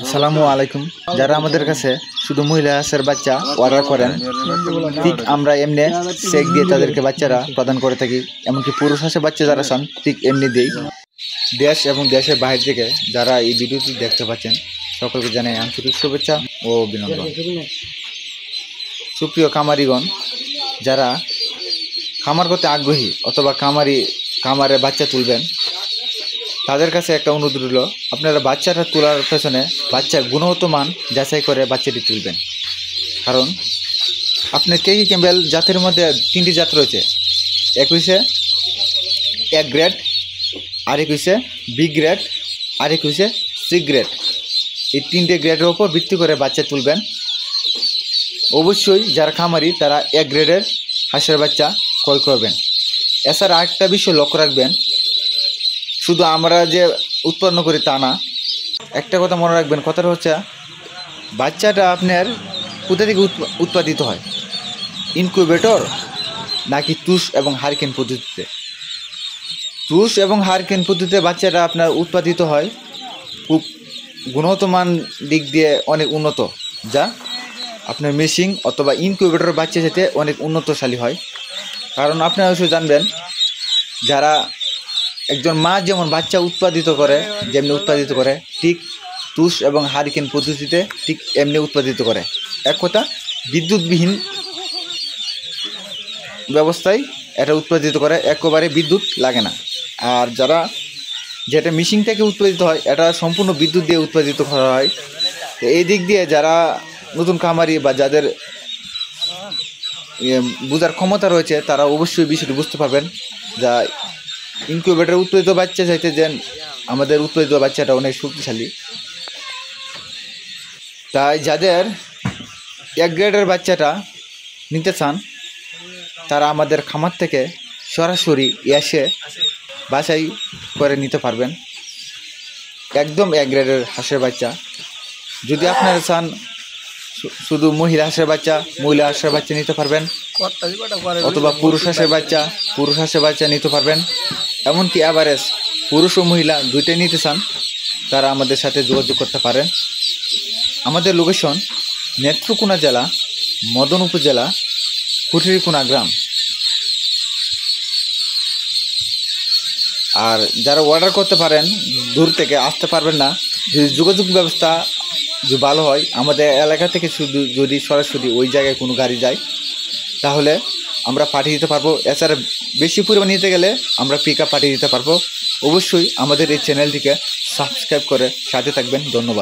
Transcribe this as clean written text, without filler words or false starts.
আসসালামু আলাইকুম। যারা আমাদের কাছে শুধু মহিলা হাঁসের বাচ্চা অর্ডার করেন, ঠিক আমরা এমনি চেক দিয়ে তাদেরকে বাচ্চারা প্রদান করে থাকি। এমনকি পুরুষ হাঁসের বাচ্চা যারা চান ঠিক এমনি দিই। দেশ এবং দেশের বাইরে থেকে যারা এই ভিডিওটি দেখতে পাচ্ছেন সকলকে জানাই আন্তরিক শুভেচ্ছা ও অভিনন্দন। সুপ্রিয় খামারিগণ, যারা খামার করতে আগ্রহী অথবা খামারে বাচ্চা তুলবেন, তাদের কাছে একটা অনুরোধ রইল, আপনারা বাচ্চাটা তোলার পেছনে বাচ্চার গুণগত মান যাচাই করে বাচ্চাটি তুলবেন। কারণ আপনার কেকি ক্যাম্বেল জাতের মধ্যে 3টি জাত রয়েছে। এক হইছে এ গ্রেড, আরেক হইছে বি গ্রেড, আরেক হইছে সি গ্রেড। এই 3টে গ্রেডের ওপর ভিত্তি করে বাচ্চা তুলবেন। অবশ্যই যারা খামারি তারা এ গ্রেডের হাঁসের বাচ্চা ক্রয় করবেন। এছাড়া আরেকটা বিষয় লক্ষ্য রাখবেন, শুধু আমরা যে উৎপন্ন করি তা না, একটা কথা মনে রাখবেন, কথাটা হচ্ছে বাচ্চাটা আপনার কোথা থেকে উৎপাদিত হয়, ইনকিউবেটর নাকি তুষ এবং হারিকেন পদ্ধতিতে। তুষ এবং হারিকেন পদ্ধতিতে বাচ্চাটা আপনার উৎপাদিত হয় খুব গুণগত মান দিক দিয়ে অনেক উন্নত, যা আপনার মেশিন অথবা ইনকিউবেটর বাচ্চা সাথে অনেক উন্নতশালী হয়। কারণ আপনারা অবশ্যই জানবেন, যারা একজন মা যেমন বাচ্চা উৎপাদিত করে, ঠিক তুষ এবং হারিকেন পদ্ধতিতে ঠিক এমনি উৎপাদিত করে। এক কথা, বিদ্যুৎবিহীন ব্যবস্থায় এটা উৎপাদিত করে, একেবারে বিদ্যুৎ লাগে না। আর যেটা মেশিন থেকে উৎপাদিত হয়, এটা সম্পূর্ণ বিদ্যুৎ দিয়ে উৎপাদিত করা হয়। এই দিক দিয়ে যারা নতুন খামারি বা যাদের বোঝার ক্ষমতা রয়েছে, তারা অবশ্যই বিষয়টি বুঝতে পারবেন, যা ইনকিউবেটর উৎপাদিত বাচ্চা চাইতে যেন আমাদের উৎপাদিত বাচ্চাটা অনেক শক্তিশালী। তাই যাদের এক গ্রেডের বাচ্চাটা নিতে চান, তারা আমাদের খামার থেকে সরাসরি এসে বাছাই করে নিতে পারবেন। একদম এক গ্রেডের হাঁসের বাচ্চা। যদি আপনারা চান শুধু মহিলা হাঁসের বাচ্চা নিতে পারবেন, অথবা পুরুষ হাঁসের বাচ্চা নিতে পারবেন। এমনকি অ্যাভারেজ পুরুষ ও মহিলা দুইটাই নিতে চান, তারা আমাদের সাথে যোগাযোগ করতে পারেন। আমাদের লোকেশন নেত্রকোনা জেলা, মদন উপজেলা, কুঠিরকোনা গ্রাম। আর যারা অর্ডার করতে পারেন, দূর থেকে আসতে পারবেন না, যদি যোগাযোগ ব্যবস্থা যদি ভালো হয়, আমাদের এলাকা থেকে শুধু যদি সরাসরি ওই জায়গায় কোনো গাড়ি যায়, তাহলে আমরা পাঠিয়ে দিতে পারবো। এছাড়া বেশি পরিমাণ নিতে গেলে আমরা পিক আপ পাঠিয়ে দিতে পারবো। অবশ্যই আমাদের এই চ্যানেলটিকে সাবস্ক্রাইব করে সাথে থাকবেন। ধন্যবাদ।